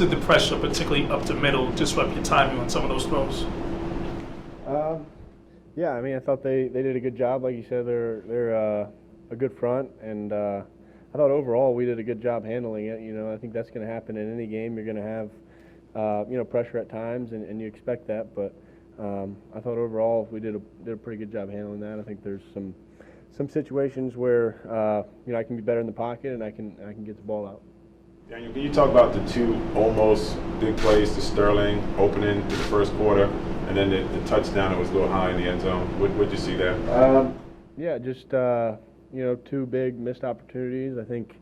did the pressure, particularly up the middle, disrupt your timing on some of those throws? Yeah, I mean, I thought they did a good job. Like you said, they're a good front, and I thought overall we did a good job handling it. You know, I think that's going to happen in any game. You're going to have pressure at times, and you expect that. But I thought overall we did a pretty good job handling that. I think there's some situations where I can be better in the pocket and I can get the ball out. Daniel, can you talk about the two almost big plays to Sterling opening to the first quarter, and then the touchdown that was a little high in the end zone? What'd you see there? Yeah, just two big missed opportunities. I think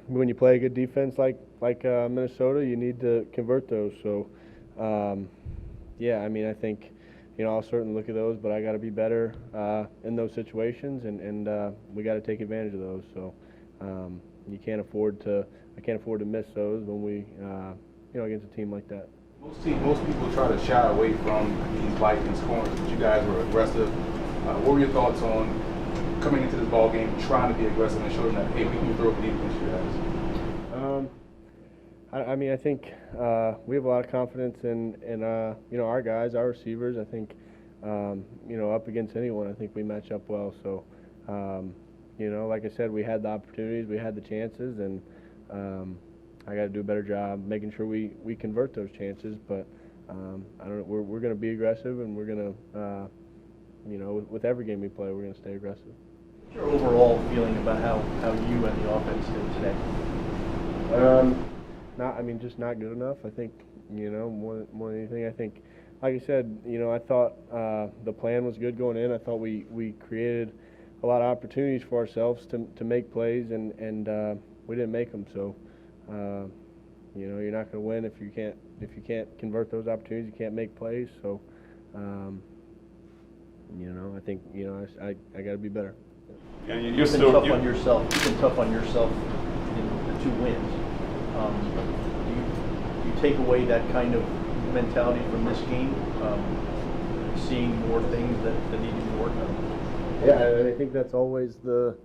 when you play a good defense like Minnesota, you need to convert those. So, I mean, I think I'll certainly look at those, but I got to be better in those situations, and we got to take advantage of those. So, I can't afford to miss those when we against a team like that. Most people try to shy away from these Vikings corners, but you guys were aggressive. What were your thoughts on coming into this ball game, trying to be aggressive and show them that, hey, we can throw deep against you guys? I mean, I think we have a lot of confidence in our guys, our receivers. I think up against anyone, I think we match up well. So like I said, we had the opportunities, we had the chances, and I got to do a better job making sure we convert those chances. But I don't know. We're going to be aggressive, and we're going to with every game we play, we're going to stay aggressive. What's your overall feeling about how you and the offense did today? Just not good enough. I think more than anything. I think, like I said, I thought the plan was good going in. I thought we created a lot of opportunities for ourselves to make plays, and we didn't make them. So, you're not going to win if you can't convert those opportunities. You can't make plays. So, I think I got to be better. And You've been tough on yourself. You've been tough on yourself in the 2 wins. Do you take away that kind of mentality from this game, seeing more things that need to be worked on? Yeah, I think that's always the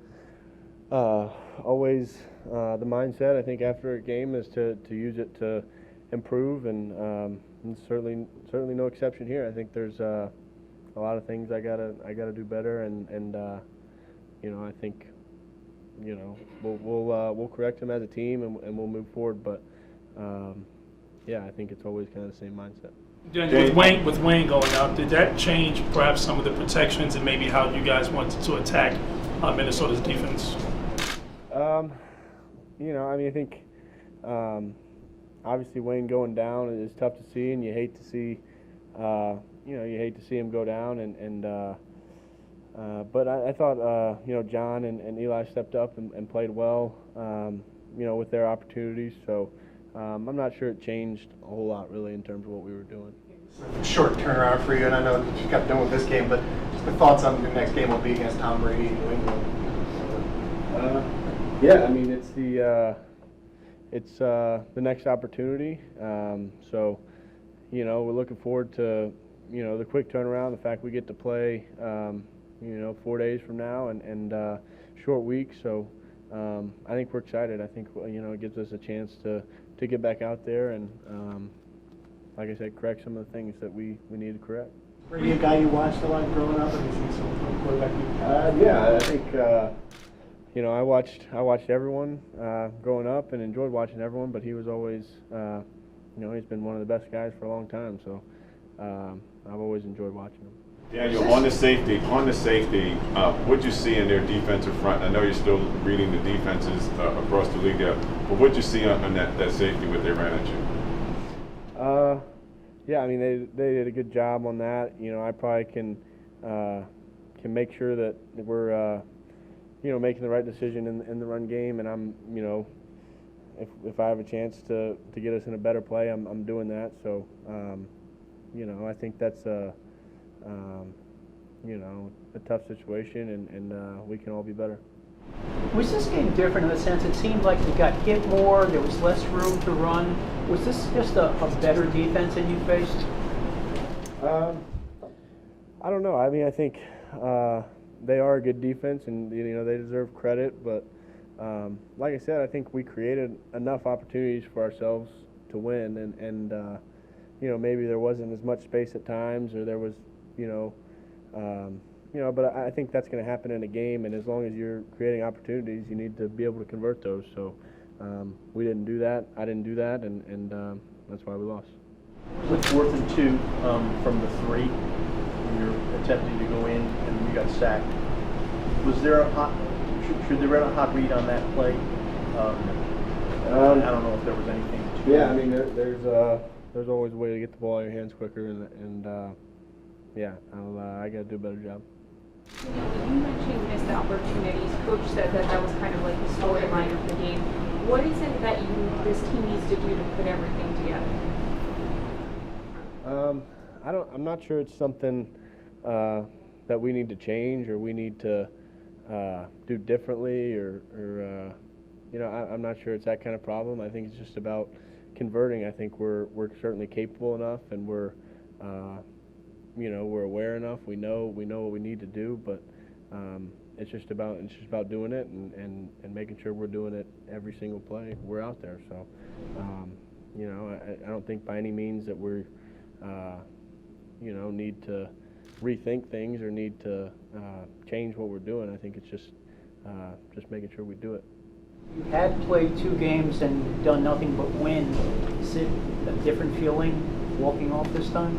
mindset. I think after a game is to use it to improve, and certainly no exception here. I think there's a lot of things I gotta do better, and I think we'll correct them as a team, and we'll move forward. But I think it's always kind of the same mindset. With Wayne going out, did that change perhaps some of the protections and maybe how you guys wanted to attack Minnesota's defense? I think obviously Wayne going down is tough to see, and you hate to see him go down, but I thought John and Eli stepped up and played well, with their opportunities. So I'm not sure it changed a whole lot really in terms of what we were doing. Short turnaround for you, and I know that you got done with this game, but just the thoughts on your next game will be against Tom Brady in New England. It's the next opportunity. So we're looking forward to the quick turnaround, the fact we get to play 4 days from now, and short week. So I think we're excited. I think it gives us a chance to get back out there and like I said, correct some of the things that we need to correct. Were you a guy you watched a lot growing up, and you see some quarterback? Yeah, I think I watched everyone growing up and enjoyed watching everyone, but he was always he's been one of the best guys for a long time. So I've always enjoyed watching him. Daniel, on the safety, what'd you see in their defensive front? I know you're still reading the defenses across the league there, but what'd you see on that safety with their ran at you? I mean, they did a good job on that. I probably can make sure that we're making the right decision in the run game, and I'm if I have a chance to get us in a better play, I'm doing that. So I think that's a tough situation, and we can all be better. Was this game different in the sense it seemed like you got hit more, there was less room to run? Was this just a better defense than you faced? I don't know. I mean, I think they are a good defense, and they deserve credit. But like I said, I think we created enough opportunities for ourselves win, and maybe there wasn't as much space at times, or there was but I think that's going to happen in a game, and as long as you're creating opportunities, you need to be able to convert those. So we didn't do that. I didn't do that, and that's why we lost. With 4th and 2 from the 3, when you're attempting to go in and you got sacked, was there should there have been a hot read on that play? I don't know if there was anything. Yeah, I mean there's always a way to get the ball in your hands quicker, and I got to do a better job. You mentioned missed opportunities. Coach said that was kind of like the storyline of the game. What is it that this team needs to do to put everything together? I'm not sure it's something that we need to change or we need to do differently or I'm not sure it's that kind of problem. I think it's just about converting. I think we're certainly capable enough, and we're aware enough. We know what we need to do, but it's just about doing it and making sure we're doing it every single play we're out there. So I don't think by any means that we're need to rethink things or need to change what we're doing. I think it's just making sure we do it. You had played 2 games and done nothing but win. Is it a different feeling walking off this time?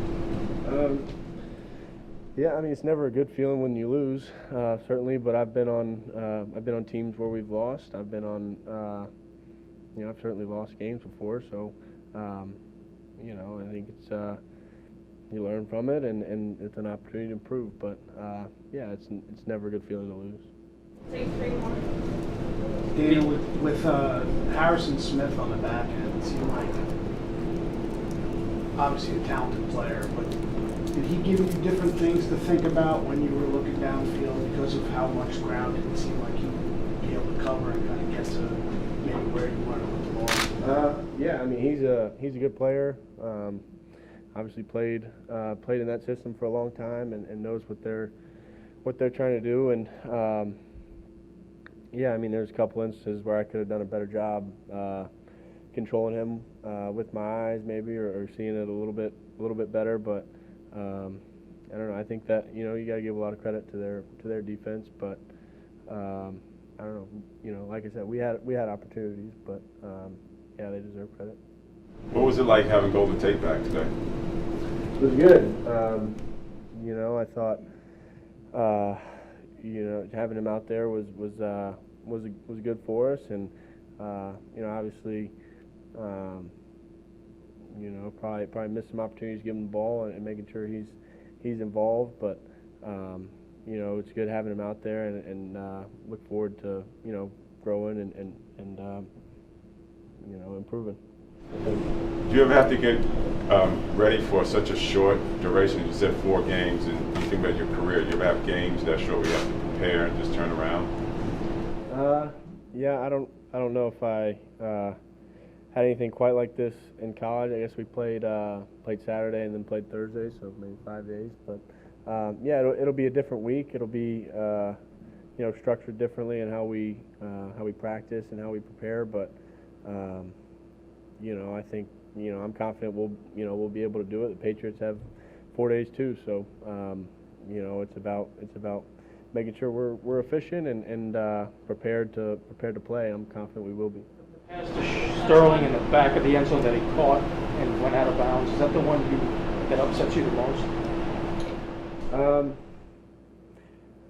Yeah, I mean it's never a good feeling when you lose, certainly. But I've been on teams where we've lost. I've been on, I've certainly lost games before. So, I think it's you learn from it, and it's an opportunity to improve. But it's never a good feeling to lose. Say 3 more. Dana, with Harrison Smith on the back end, it seemed like obviously a talented player, but did he give you different things to think about when you were looking downfield because of how much ground it seemed like he would be able to cover and kind of get to maybe where you wanted to put the ball? I mean he's a good player. Obviously played in that system for a long time and knows what they're trying to do. And I mean there's a couple instances where I could have done a better job controlling him with my eyes maybe or seeing it a little bit better. But I don't know. I think that you got to give a lot of credit to their defense, but I don't know. Like I said, we had opportunities, but they deserve credit. What was it like having Golden Tate back today? It was good. I thought having him out there was good for us, and obviously probably missed some opportunities, giving him the ball and making sure he's involved. But it's good having him out there, and look forward to growing and improving. Do you ever have to get ready for such a short duration? You said 4 games, and you think about your career. You ever have games that short where you have to prepare and just turn around? I don't know if I had anything quite like this in college. I guess we played Saturday and then played Thursday, so maybe 5 days. But it'll be a different week. It'll be structured differently in how we practice and how we prepare. But I think I'm confident we'll be able to do it. The Patriots have 4 days too, so it's about making sure we're efficient and prepared to play. I'm confident we will be. Pass to Sterling in the back of the end zone that he caught and went out of bounds. Is that the one that upsets you the most?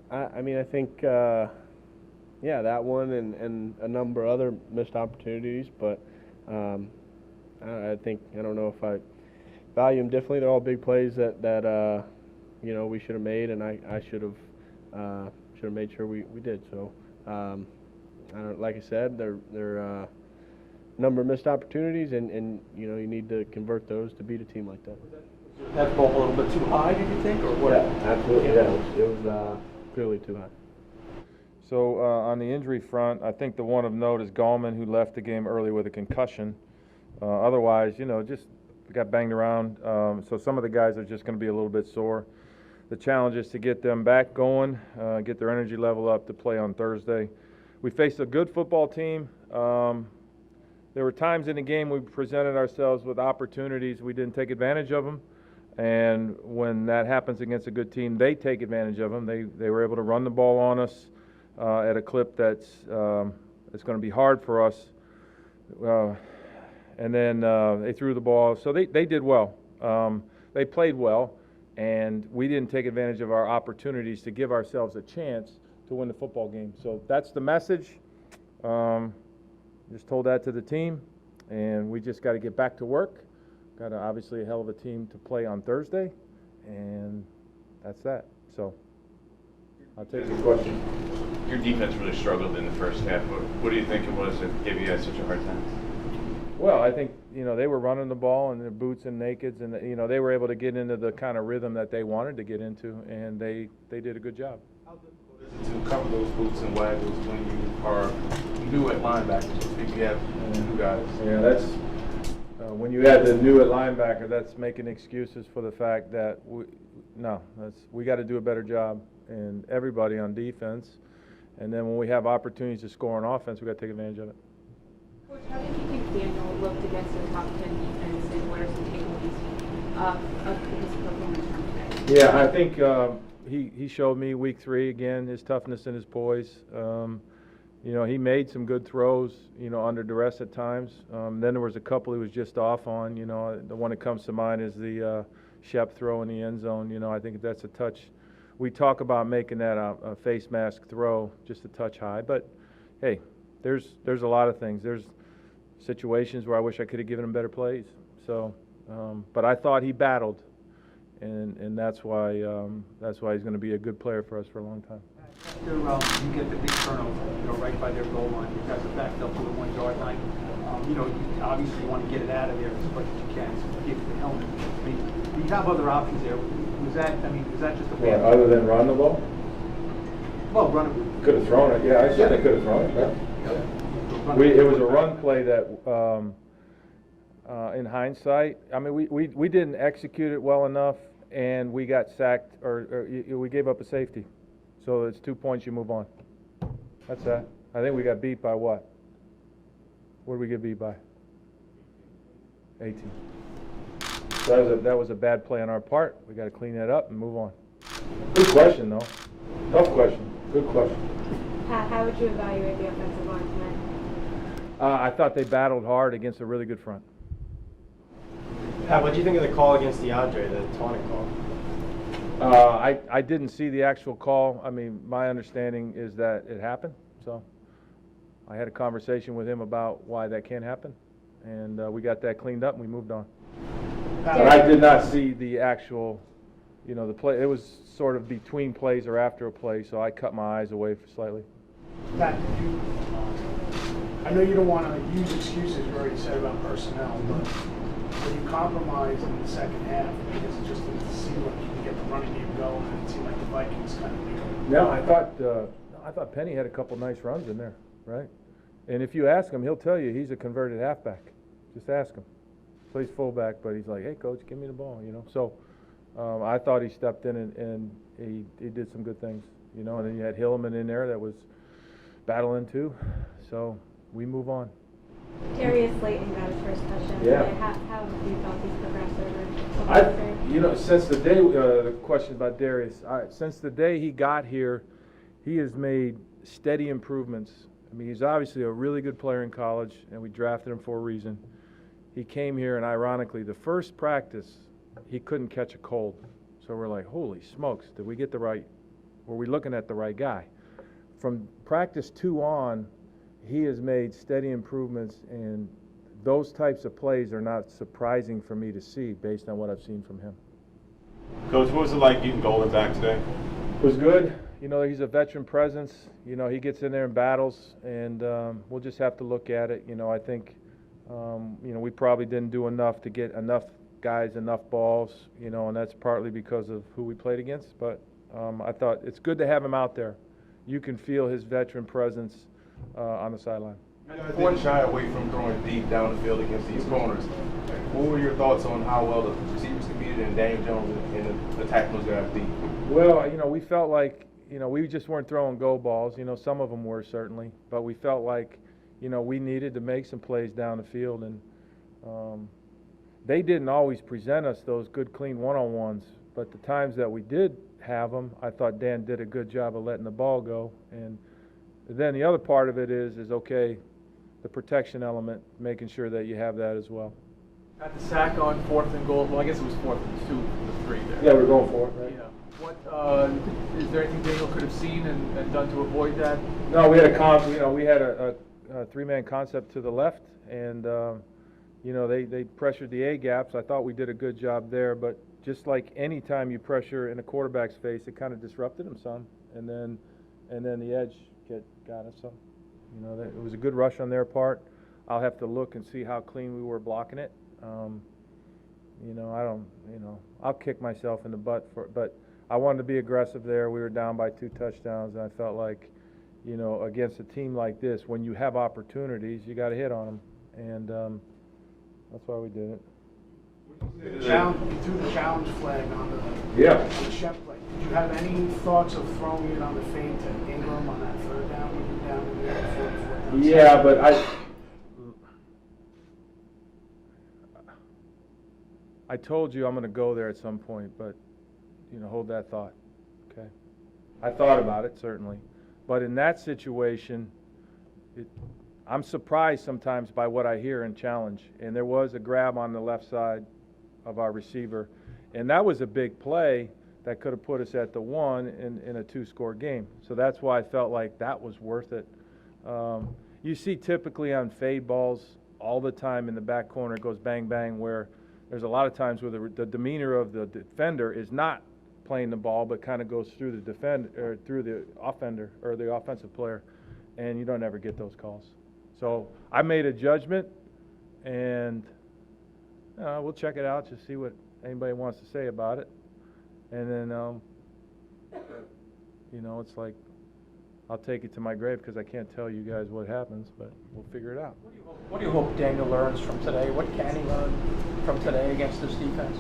I think that one and a number of other missed opportunities, but I don't know if I value them differently. They're all big plays that we should have made, and I should have made sure we did. So like I said, they're number of missed opportunities, and you need to convert those to beat a team like that. That ball a little bit too high, did you think, or what? Yeah, absolutely. Yeah, it was clearly too high. So on the injury front, I think the one of note is Gallman, who left the game early with a concussion. Otherwise, just got banged around. So some of the guys are just going to be a little bit sore. The challenge is to get them back going, get their energy level up to play on Thursday. We faced a good football team. there were times in the game we presented ourselves with opportunities, we didn't take advantage of them. And when that happens against a good team, they take advantage of them. They were able to run the ball on us at a clip that's it's going to be hard for us. And then they threw the ball. So they did well. They played well, and we didn't take advantage of our opportunities to give ourselves a chance to win the football game. So that's the message. Just told that to the team, and we just got to get back to work. Got obviously a hell of a team to play on Thursday, and that's that. So I'll take the question. Your defense really struggled in the first half. What do you think it was that gave you guys such a hard time? Well, I think, they were running the ball in their boots and nakeds, and, they were able to get into the kind of rhythm that they wanted to get into, and they did a good job. How difficult is it to cover those boots and waggles when you are new at linebacker? So if you have new guys. Yeah, that's when you add the new at linebacker, that's making excuses for the fact that we got to do a better job, and everybody on defense. And then when we have opportunities to score on offense, we got to take advantage of it. Coach, how did you think Daniel looked against a top 10 defense, and what are some takeaways of his performance from today? Yeah, I think he showed me week 3 again, his toughness and his poise. He made some good throws, under duress at times. Then there was a couple he was just off on. The one that comes to mind is the Shep throw in the end zone. I think that's a touch. We talk about making that a face mask throw, just a touch high. But, hey, there's a lot of things. There's situations where I wish I could have given him better plays. So, but I thought he battled, and that's why he's going to be a good player for us for a long time. After you get the big turnover, right by their goal line, you guys are backed up to the 1 yard line. You obviously want to get it out of there as much as you can. So give it the helmet. I mean, you have other options there. Was that just a bad? Other than run the ball? Well, run it. Could have thrown it. Yeah, I said they could have thrown it. Yeah. It was a run play that, in hindsight, I mean, we didn't execute it well enough, and we got sacked, or we gave up a safety. So it's 2 points, you move on. That's that. I think we got beat by what? What did we get beat by? 18. So that was a bad play on our part. We got to clean that up and move on. Good question, though. Tough question. Good question. How would you evaluate the offensive line tonight? I thought they battled hard against a really good front. Pat, what do you think of the call against DeAndre, the taunting call? I didn't see the actual call. I mean, my understanding is that it happened. So I had a conversation with him about why that can't happen, and we got that cleaned up and we moved on. But I did not see the actual, the play. It was sort of between plays or after a play, so I cut my eyes away slightly. Pat, I know you don't want to use excuses you already said about personnel, but when you compromised in the second half, because it just didn't seem like you could get the running game going, and it seemed like the Vikings kind of knew. No, I thought Penny had a couple nice runs in there, right? And if you ask him, he'll tell you he's a converted halfback. Just ask him. Plays fullback, but he's like, hey, coach, give me the ball, So I thought he stepped in and he did some good things, And then you had Hillman in there that was battling too. So we move on. Darius Slayton got his first touchdown today. How have you felt he's progressed over? Since the day, the question about Darius, since the day he got here, he has made steady improvements. I mean, he's obviously a really good player in college, and we drafted him for a reason. He came here, and ironically, the first practice, he couldn't catch a cold. So we're like, holy smokes, did we get were we looking at the right guy? From practice 2 on, he has made steady improvements, and those types of plays are not surprising for me to see based on what I've seen from him. Coach, what was it like getting Golden back today? It was good. He's a veteran presence. He gets in there and battles, and we'll just have to look at it. I think, we probably didn't do enough to get enough guys enough balls, and that's partly because of who we played against. But I thought it's good to have him out there. You can feel his veteran presence on the sideline. I didn't shy away from throwing deep down the field against these corners. What were your thoughts on how well the receivers competed and Daniel Jones and attacking those guys deep? Well, we felt like, we just weren't throwing go balls. Some of them were certainly, but we felt like, you know, we needed to make some plays down the field, and they didn't always present us those good, clean one-on-ones, but the times that we did have them, I thought Dan did a good job of letting the ball go. And then the other part of it is okay, the protection element, making sure that you have that as well. Got the sack on 4th and goal. Well, I guess it was 4th and 2 for the 3 there. Yeah, we're going for it, right? Yeah. What is there anything Daniel could have seen and done to avoid that? No, we had a 3-man concept to the left, and you know, they pressured the A gaps. I thought we did a good job there, but just like any time you pressure in a quarterback's face, it kind of disrupted him some, and then the edge got us some. You know, it was a good rush on their part. I'll have to look and see how clean we were blocking it. You know, I'll kick myself in the butt but I wanted to be aggressive there. We were down by 2 touchdowns, and I felt like, you know, against a team like this, when you have opportunities, you got to hit on them, and that's why we did it. You threw the challenge flag on the Shep play. Did you have any thoughts of throwing it on the fade to Ingram on that 3rd down when you were down in there before the 4th down? Yeah, but I told you I'm going to go there at some point, but, you know, hold that thought, okay? I thought about it, certainly. But in that situation, I'm surprised sometimes by what I hear in challenge. And there was a grab on the left side of our receiver, and that was a big play that could have put us at the 1 in a 2-score game. So that's why I felt like that was worth it. You see typically on fade balls all the time in the back corner, it goes bang, bang, where there's a lot of times where the demeanor of the defender is not playing the ball, but kind of goes through through the offender or the offensive player, and you don't ever get those calls. So I made a judgment, and we'll check it out to see what anybody wants to say about it. And then, you know, it's like I'll take it to my grave because I can't tell you guys what happens, but we'll figure it out. What do you hope Daniel learns from today? What can he learn from today against this defense?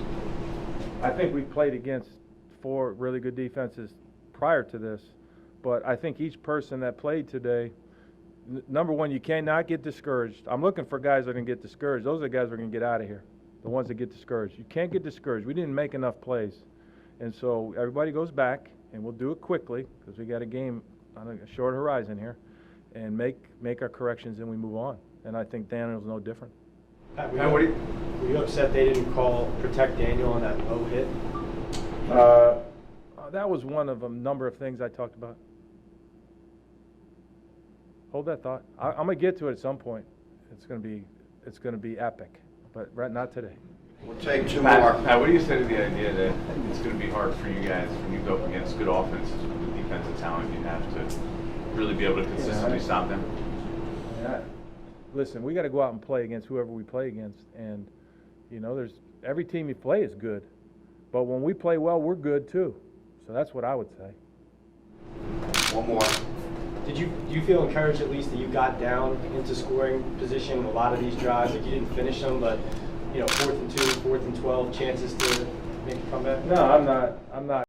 I think we played against 4 really good defenses prior to this, but I think each person that played today, number one, you cannot get discouraged. I'm looking for guys that are going to get discouraged. Those are the guys that are going to get out of here, the ones that get discouraged. You can't get discouraged. We didn't make enough plays. And so everybody goes back, and we'll do it quickly because we got a game on a short horizon here, and make our corrections, and we move on. And I think Daniel's no different. Were you upset they didn't protect Daniel on that low hit? That was one of a number of things I talked about. Hold that thought. I'm going to get to it at some point. It's going to be epic, but not today. We'll take 2 Pat, more. Pat, what do you say to the idea that it's going to be hard for you guys when you go up against good offenses with the defensive talent you have to really be able to consistently stop them? Listen, we got to go out and play against whoever we play against, and you know, every team you play is good, but when we play well, we're good too. So that's what I would say. 1 more. Do you feel encouraged at least that you got down into scoring position in a lot of these drives? Like you didn't finish them, but you know, 4th and 2, 4th and 12, chances to make a comeback? No, I'm not